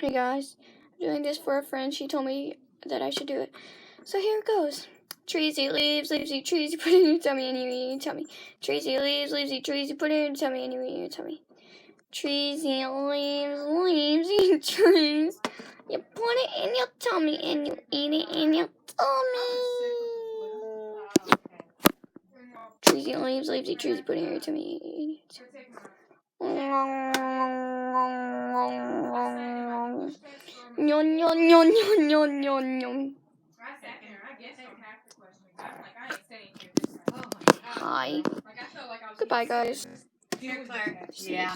Hey guys, I'm doing this for a friend. She told me that I should do it. So here it goes. Trees eat leaves, leaves eat trees, you put it in your tummy and you eat your tummy. Trees eat leaves, leaves eat trees, you put it in your tummy and you eat your tummy. Trees eat leaves, leaves eat trees. You put it in your tummy and you eat it in your tummy. Trees eat leaves, leaves eat trees, you put it in your tummy and you eat your tummy. Nyon, nyon, nyon, nyon, nyon, nyon, nyon. Hi. Goodbye, guys. Here, Claire. Yeah.